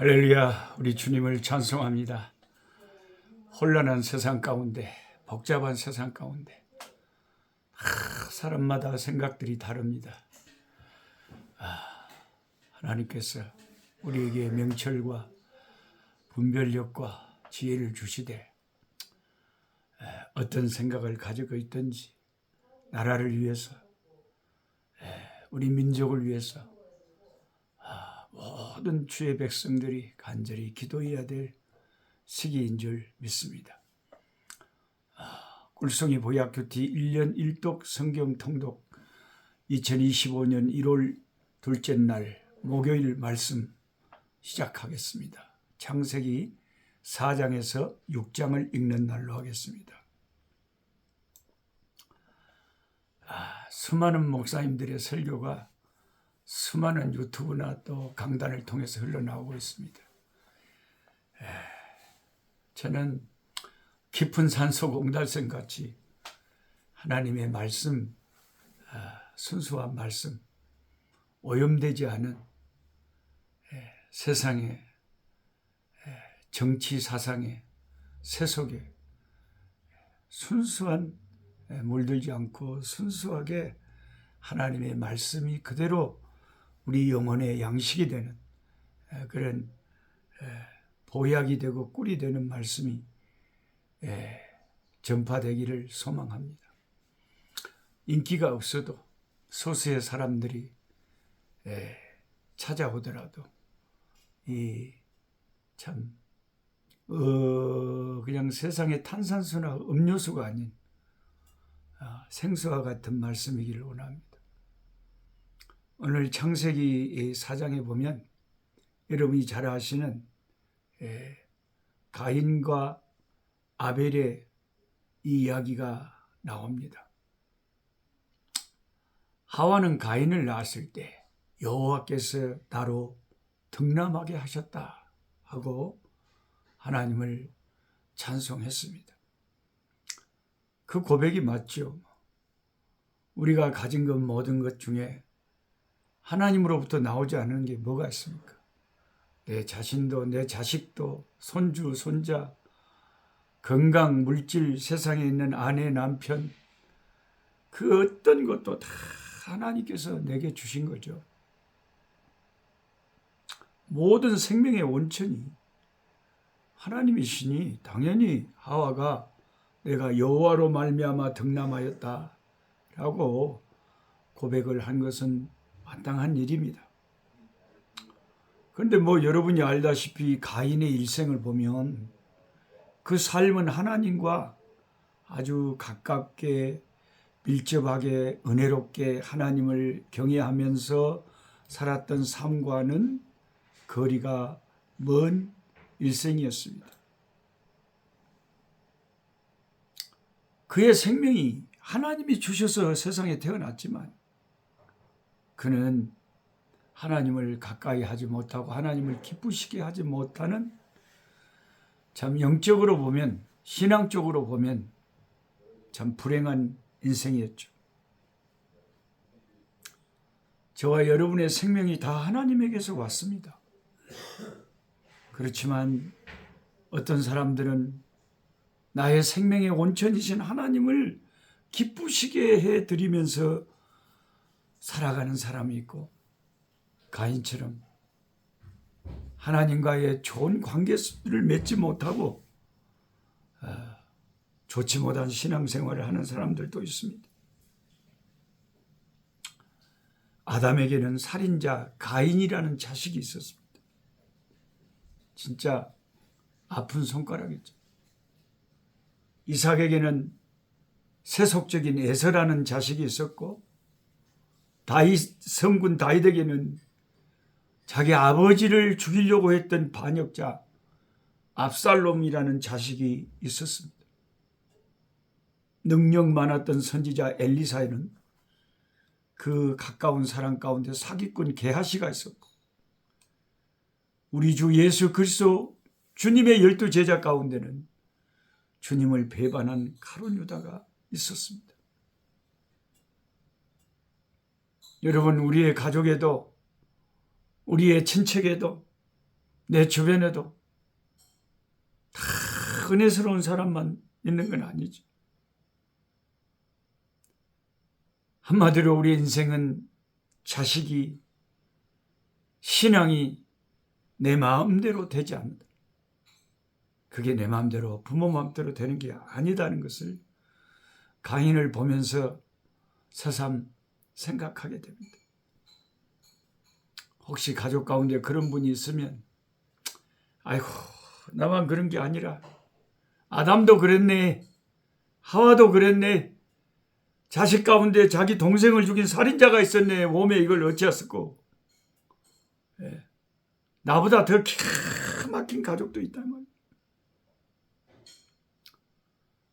할렐루야, 우리 주님을 찬송합니다. 혼란한 세상 가운데, 복잡한 세상 가운데 사람마다 생각들이 다릅니다. 하나님께서 우리에게 명철과 분별력과 지혜를 주시되 어떤 생각을 가지고 있든지 나라를 위해서, 우리 민족을 위해서 모든 주의 백성들이 간절히 기도해야 될 시기인 줄 믿습니다. 꿀송이 보약큐티 1년 1독 성경 통독 2025년 1월 둘째 날 목요일 말씀 시작하겠습니다. 창세기 4장에서 6장을 읽는 날로 하겠습니다. 수많은 목사님들의 설교가 수많은 유튜브나 또 강단을 통해서 흘러나오고 있습니다. 저는 깊은 산속 옹달샘 같이 하나님의 말씀, 순수한 말씀, 오염되지 않은 세상의 정치 사상의 세속에 순수한 물들지 않고 순수하게 하나님의 말씀이 그대로 우리 영혼의 양식이 되는 그런 보약이 되고 꿀이 되는 말씀이 전파되기를 소망합니다. 인기가 없어도 소수의 사람들이 찾아오더라도 그냥 세상의 탄산수나 음료수가 아닌 생수와 같은 말씀이기를 원합니다. 오늘 창세기 4장에 보면 여러분이 잘 아시는 가인과 아벨의 이 이야기가 나옵니다. 하와는 가인을 낳았을 때 여호와께서 나로 득남하게 하셨다 하고 하나님을 찬송했습니다. 그 고백이 맞죠. 우리가 가진 것 모든 것 중에 하나님으로부터 나오지 않은 게 뭐가 있습니까? 내 자신도 내 자식도 손주 손자 건강 물질 세상에 있는 아내 남편 그 어떤 것도 다 하나님께서 내게 주신 거죠. 모든 생명의 원천이 하나님이시니 당연히 하와가 내가 여호와로 말미암아 득남하였다라고 고백을 한 것은 마땅한 일입니다. 그런데 여러분이 알다시피 가인의 일생을 보면 그 삶은 하나님과 아주 가깝게 밀접하게 은혜롭게 하나님을 경외하면서 살았던 삶과는 거리가 먼 일생이었습니다. 그의 생명이 하나님이 주셔서 세상에 태어났지만 그는 하나님을 가까이 하지 못하고 하나님을 기쁘시게 하지 못하는 참 영적으로 보면 신앙적으로 보면 참 불행한 인생이었죠. 저와 여러분의 생명이 다 하나님에게서 왔습니다. 그렇지만 어떤 사람들은 나의 생명의 온천이신 하나님을 기쁘시게 해드리면서 살아가는 사람이 있고 가인처럼 하나님과의 좋은 관계를 맺지 못하고 좋지 못한 신앙생활을 하는 사람들도 있습니다. 아담에게는 살인자 가인이라는 자식이 있었습니다. 진짜 아픈 손가락이죠. 이삭에게는 세속적인 에서라는 자식이 있었고 성군 다윗에게는 자기 아버지를 죽이려고 했던 반역자 압살롬이라는 자식이 있었습니다. 능력 많았던 선지자 엘리사에는 그 가까운 사람 가운데 사기꾼 게하시가 있었고 우리 주 예수 그리스도 주님의 12제자 가운데는 주님을 배반한 가룟 유다가 있었습니다. 여러분, 우리의 가족에도 우리의 친척에도 내 주변에도 다 은혜스러운 사람만 있는 건 아니지. 한마디로 우리 인생은 자식이, 신앙이 내 마음대로 되지 않는다. 그게 내 마음대로, 부모 마음대로 되는 게 아니다는 것을 가인을 보면서 새삼 생각하게 됩니다. 혹시 가족 가운데 그런 분이 있으면 아이고, 나만 그런 게 아니라 아담도 그랬네, 하와도 그랬네, 자식 가운데 자기 동생을 죽인 살인자가 있었네, 몸에 이걸 어찌했었고, 나보다 더 기가 막힌 가족도 있단 말이야.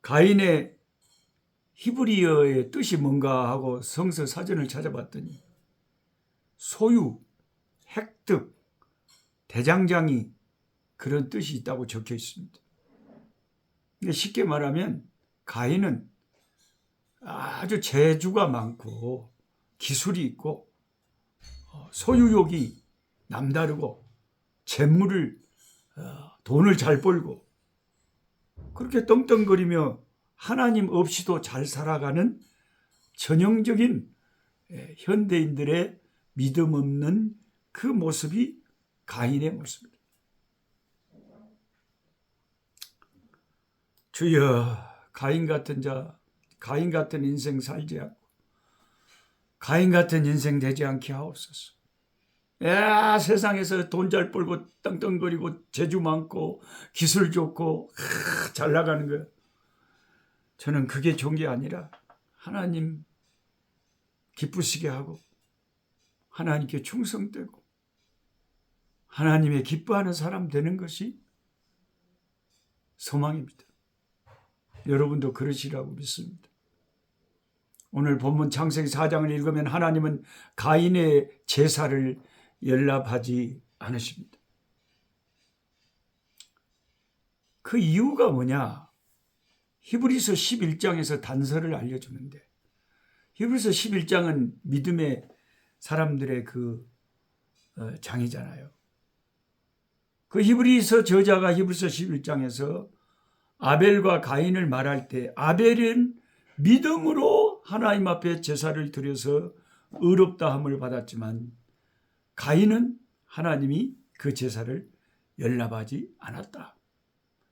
가인의 히브리어의 뜻이 뭔가 하고 성서 사전을 찾아봤더니 소유, 획득, 대장장이 그런 뜻이 있다고 적혀 있습니다. 쉽게 말하면 가인은 아주 재주가 많고 기술이 있고 소유욕이 남다르고 재물을 돈을 잘 벌고 그렇게 떵떵거리며 하나님 없이도 잘 살아가는 전형적인 현대인들의 믿음 없는 그 모습이 가인의 모습입니다. 주여, 가인 같은 자, 가인 같은 인생 살지 않고 가인 같은 인생 되지 않게 하옵소서. 세상에서 돈 잘 벌고 떵떵거리고 재주 많고 기술 좋고 잘 나가는 거야. 저는 그게 좋은 게 아니라 하나님 기쁘시게 하고 하나님께 충성되고 하나님의 기뻐하는 사람 되는 것이 소망입니다. 여러분도 그러시라고 믿습니다. 오늘 본문 창세기 4장을 읽으면 하나님은 가인의 제사를 연락하지 않으십니다. 그 이유가 뭐냐? 히브리서 11장에서 단서를 알려주는데, 히브리서 11장은 믿음의 사람들의 그 장이잖아요. 그 히브리서 저자가 히브리서 11장에서 아벨과 가인을 말할 때 아벨은 믿음으로 하나님 앞에 제사를 드려서 의롭다함을 받았지만 가인은 하나님이 그 제사를 연락하지 않았다.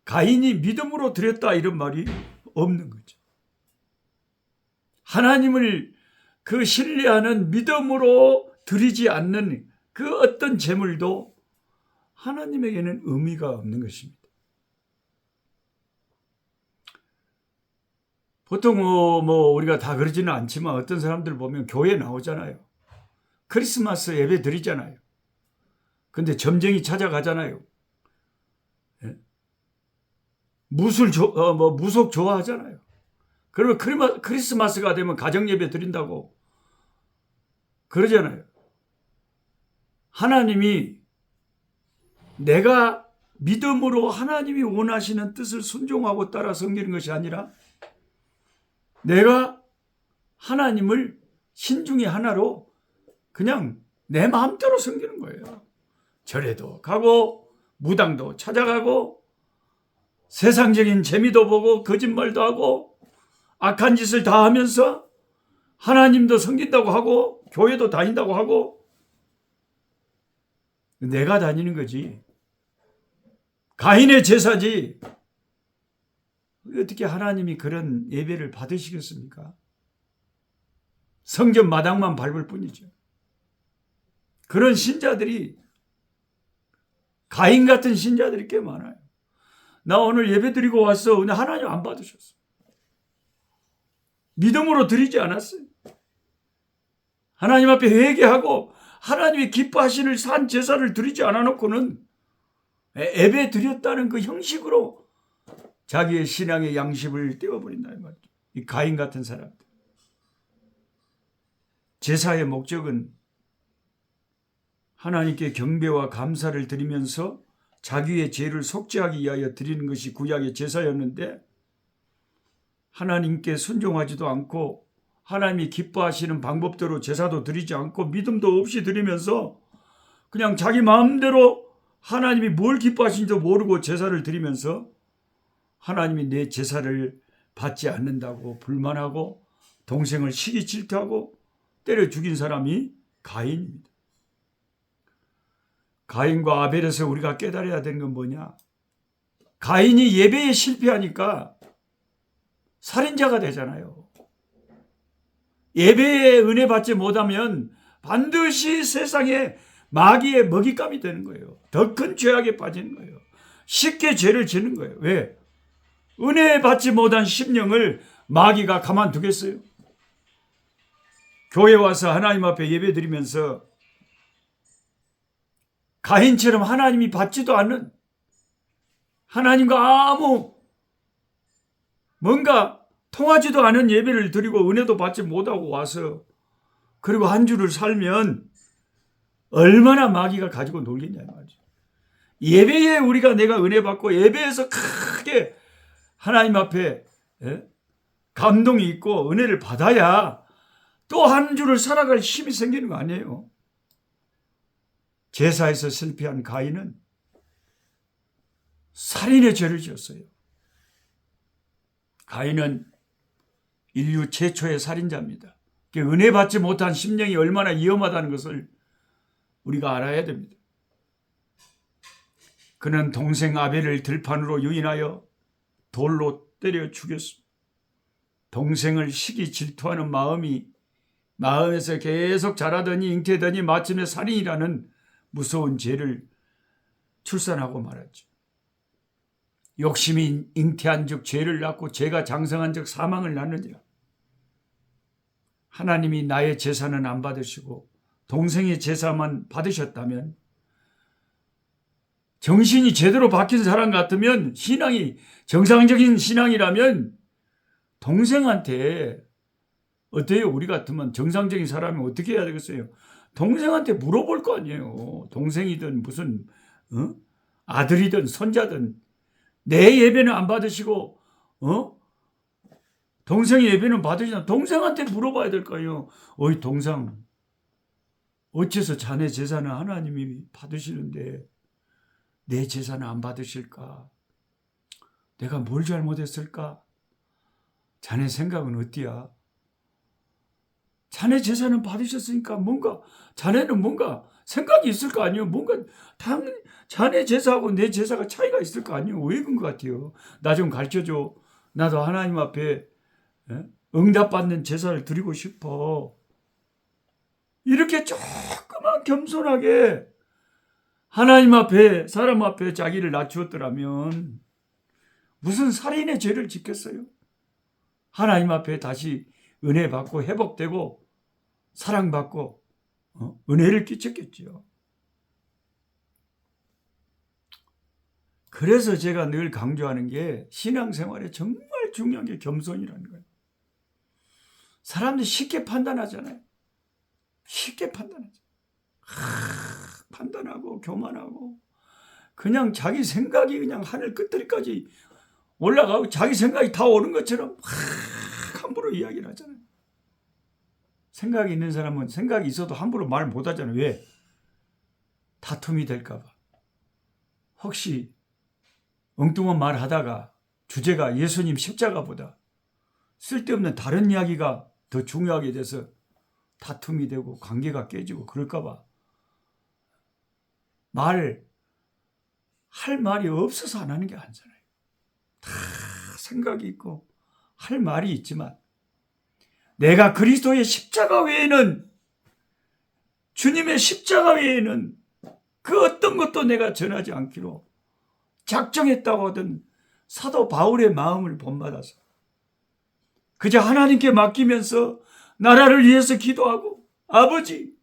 가인이 믿음으로 드렸다 이런 말이 없는 거죠. 하나님을 그 신뢰하는 믿음으로 드리지 않는 그 어떤 제물도 하나님에게는 의미가 없는 것입니다. 보통 우리가 다 그러지는 않지만 어떤 사람들 보면 교회 나오잖아요. 크리스마스 예배 드리잖아요. 근데 점쟁이 찾아가잖아요. 무속 좋아하잖아요. 그러면 크리스마스가 되면 가정 예배 드린다고 그러잖아요. 하나님이 내가 믿음으로 하나님이 원하시는 뜻을 순종하고 따라 섬기는 것이 아니라 내가 하나님을 신중의 하나로 그냥 내 마음대로 섬기는 거예요. 절에도 가고 무당도 찾아가고 세상적인 재미도 보고 거짓말도 하고 악한 짓을 다 하면서 하나님도 섬긴다고 하고 교회도 다닌다고 하고 내가 다니는 거지. 가인의 제사지. 어떻게 하나님이 그런 예배를 받으시겠습니까? 성전 마당만 밟을 뿐이죠. 그런 신자들이 가인 같은 신자들이 꽤 많아요. 나 오늘 예배 드리고 왔어. 근데 하나님 안 받으셨어. 믿음으로 드리지 않았어요. 하나님 앞에 회개하고 하나님이 기뻐하시는 산 제사를 드리지 않아놓고는 예배 드렸다는 그 형식으로 자기의 신앙의 양식을 떼어버린다 이 말이죠. 이 가인 같은 사람들. 제사의 목적은 하나님께 경배와 감사를 드리면서 자기의 죄를 속죄하기 위하여 드리는 것이 구약의 제사였는데 하나님께 순종하지도 않고 하나님이 기뻐하시는 방법대로 제사도 드리지 않고 믿음도 없이 드리면서 그냥 자기 마음대로 하나님이 뭘 기뻐하시는지도 모르고 제사를 드리면서 하나님이 내 제사를 받지 않는다고 불만하고 동생을 시기 질투하고 때려 죽인 사람이 가인입니다. 가인과 아벨에서 우리가 깨달아야 되는 건 뭐냐? 가인이 예배에 실패하니까 살인자가 되잖아요. 예배에 은혜 받지 못하면 반드시 세상에 마귀의 먹잇감이 되는 거예요. 더 큰 죄악에 빠지는 거예요. 쉽게 죄를 지는 거예요. 왜? 은혜 받지 못한 심령을 마귀가 가만두겠어요? 교회 와서 하나님 앞에 예배 드리면서 가인처럼 하나님이 받지도 않는, 하나님과 아무 뭔가 통하지도 않은 예배를 드리고 은혜도 받지 못하고 와서 그리고 한 주를 살면 얼마나 마귀가 가지고 놀겠냐 말이죠. 예배에 우리가 내가 은혜 받고 예배에서 크게 하나님 앞에 감동이 있고 은혜를 받아야 또 한 주를 살아갈 힘이 생기는 거 아니에요. 제사에서 실패한 가인은 살인의 죄를 지었어요. 가인은 인류 최초의 살인자입니다. 은혜 받지 못한 심령이 얼마나 위험하다는 것을 우리가 알아야 됩니다. 그는 동생 아벨을 들판으로 유인하여 돌로 때려 죽였습니다. 동생을 시기 질투하는 마음에서 계속 자라더니 잉태더니 마침내 살인이라는 무서운 죄를 출산하고 말았죠. 욕심이 잉태한 즉 죄를 낳고 죄가 장성한 즉 사망을 낳느니라. 하나님이 나의 제사는 안 받으시고 동생의 제사만 받으셨다면, 정신이 제대로 박힌 사람 같으면, 신앙이 정상적인 신앙이라면 동생한테, 어때요? 우리 같으면 정상적인 사람이 어떻게 해야 되겠어요? 동생한테 물어볼 거 아니에요. 동생이든 무슨 아들이든 손자든 내 예배는 안 받으시고 동생의 예배는 받으시나, 동생한테 물어봐야 될 거예요. 어이 동생, 어째서 자네 제사는 하나님이 받으시는데 내 제사는 안 받으실까? 내가 뭘 잘못했을까? 자네 생각은 어때야? 자네 제사는 받으셨으니까 자네는 뭔가 생각이 있을 거 아니에요. 자네 제사하고 내 제사가 차이가 있을 거 아니에요. 왜 그런 것 같아요? 나 좀 가르쳐줘. 나도 하나님 앞에 응답받는 제사를 드리고 싶어. 이렇게 조그만 겸손하게 하나님 앞에, 사람 앞에 자기를 낮추었더라면 무슨 살인의 죄를 짓겠어요? 하나님 앞에 다시 은혜 받고 회복되고 사랑받고 은혜를 끼쳤겠죠. 그래서 제가 늘 강조하는 게 신앙생활에 정말 중요한 게 겸손이라는 거예요. 사람들이 쉽게 판단하잖아요. 쉽게 판단하죠. 판단하고 교만하고 그냥 자기 생각이 그냥 하늘 끝들이까지 올라가고 자기 생각이 다 옳은 것처럼 함부로 이야기를 하잖아요. 생각이 있는 사람은 생각이 있어도 함부로 말 못하잖아요. 왜? 다툼이 될까 봐. 혹시 엉뚱한 말 하다가 주제가 예수님 십자가보다 쓸데없는 다른 이야기가 더 중요하게 돼서 다툼이 되고 관계가 깨지고 그럴까 봐 할 말이 없어서 안 하는 게 아니잖아요. 다 생각이 있고 할 말이 있지만 내가 그리스도의 십자가 외에는, 주님의 십자가 외에는 그 어떤 것도 내가 전하지 않기로 작정했다고 하던 사도 바울의 마음을 본받아서 그저 하나님께 맡기면서 나라를 위해서 기도하고, 아버지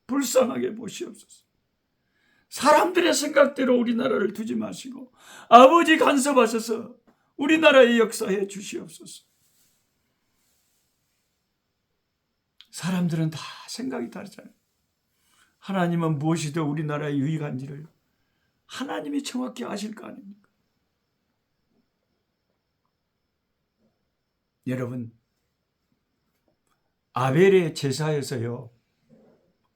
불쌍하게 보시옵소서. 사람들의 생각대로 우리나라를 두지 마시고 아버지 간섭하셔서 우리나라에 역사해 주시옵소서. 사람들은 다 생각이 다르잖아요. 하나님은 무엇이 더 우리나라에 유익한지를 하나님이 정확히 아실 거 아닙니까? 여러분, 아벨의 제사에서요,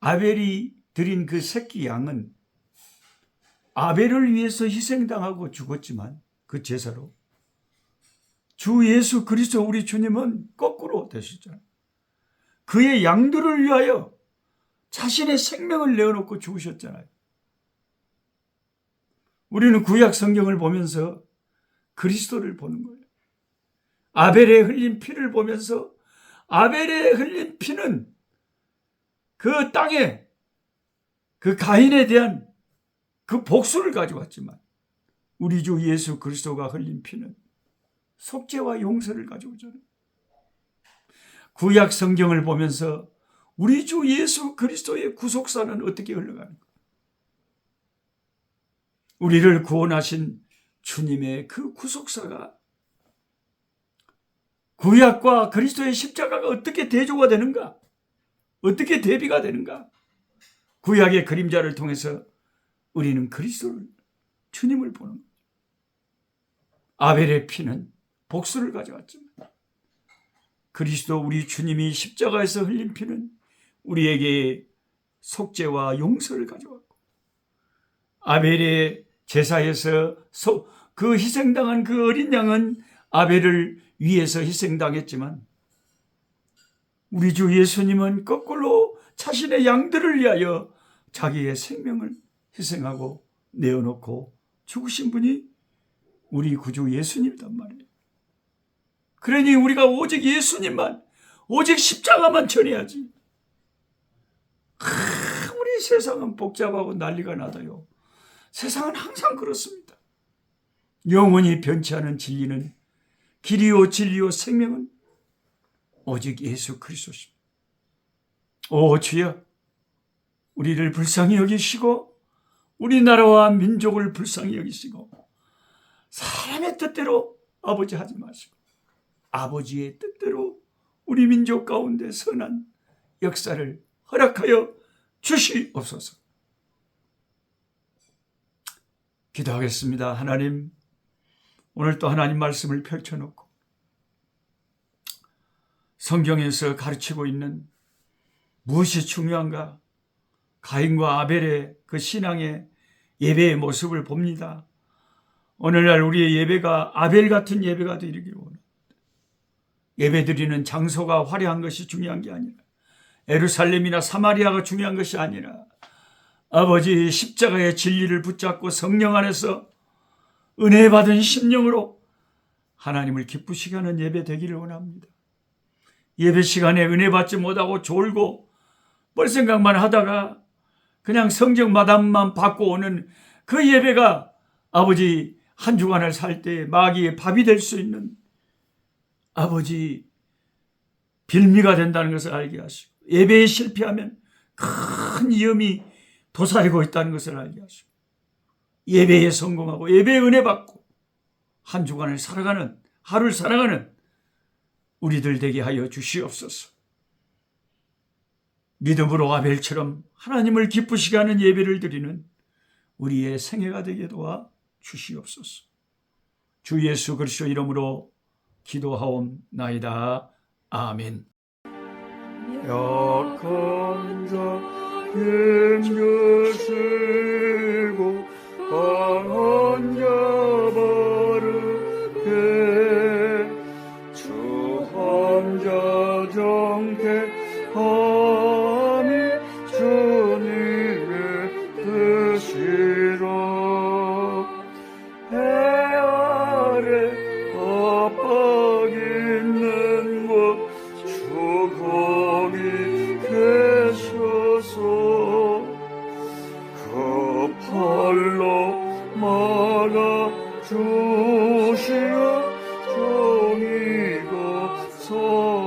아벨이 드린 그 새끼 양은 아벨을 위해서 희생당하고 죽었지만 그 제사로 주 예수 그리스도 우리 주님은 거꾸로 되셨잖아요. 그의 양들을 위하여 자신의 생명을 내어놓고 죽으셨잖아요. 우리는 구약 성경을 보면서 그리스도를 보는 거예요. 아벨의 흘린 피를 보면서 아벨의 흘린 피는 그 땅에 그 가인에 대한 그 복수를 가져왔지만 우리 주 예수 그리스도가 흘린 피는 속죄와 용서를 가져오잖아요. 구약 성경을 보면서 우리 주 예수 그리스도의 구속사는 어떻게 흘러가는가? 우리를 구원하신 주님의 그 구속사가 구약과 그리스도의 십자가가 어떻게 대조가 되는가? 어떻게 대비가 되는가? 구약의 그림자를 통해서 우리는 그리스도를, 주님을 보는 거죠. 아벨의 피는 복수를 가져왔지만 그리스도 우리 주님이 십자가에서 흘린 피는 우리에게 속죄와 용서를 가져왔고, 아벨의 제사에서 그 희생당한 그 어린 양은 아벨을 위해서 희생당했지만 우리 주 예수님은 거꾸로 자신의 양들을 위하여 자기의 생명을 희생하고 내어놓고 죽으신 분이 우리 구주 예수님이란 말이에요. 그러니 우리가 오직 예수님만, 오직 십자가만 전해야지. 우리 세상은 복잡하고 난리가 나다요. 세상은 항상 그렇습니다. 영원히 변치 않은 진리는, 길이요 진리요 생명은 오직 예수 그리스도십니다. 오 주여, 우리를 불쌍히 여기시고 우리나라와 민족을 불쌍히 여기시고 사람의 뜻대로 아버지 하지 마시고 아버지의 뜻대로 우리 민족 가운데 선한 역사를 허락하여 주시옵소서. 기도하겠습니다. 하나님, 오늘 또 하나님 말씀을 펼쳐놓고 성경에서 가르치고 있는 무엇이 중요한가? 가인과 아벨의 그 신앙의 예배의 모습을 봅니다. 오늘날 우리의 예배가 아벨 같은 예배가 되기를 원합니다. 예배드리는 장소가 화려한 것이 중요한 게 아니라, 예루살렘이나 사마리아가 중요한 것이 아니라 아버지 십자가의 진리를 붙잡고 성령 안에서 은혜 받은 심령으로 하나님을 기쁘시게 하는 예배 되기를 원합니다. 예배 시간에 은혜 받지 못하고 졸고 뻘 생각만 하다가 그냥 성경 마담만 받고 오는 그 예배가 아버지 한 주간을 살 때 마귀의 밥이 될 수 있는 아버지 빌미가 된다는 것을 알게 하시고, 예배에 실패하면 큰 위험이 도사리고 있다는 것을 알게 하시고, 예배에 성공하고 예배에 은혜 받고 한 주간을 살아가는, 하루를 살아가는 우리들 되게 하여 주시옵소서. 믿음으로 아벨처럼 하나님을 기쁘시게 하는 예배를 드리는 우리의 생애가 되게 도와 주시옵소서. 주 예수 그리스도 이름으로 기도하옵나이다. 아멘. 약한 자 힘주시고 강한 자 바르게 주한 자 정케하니 주님의 뜻이라. 해 아래 압박 있는 곳 주 거기 계셔서 그 팔로 막아 주시어 정의가 서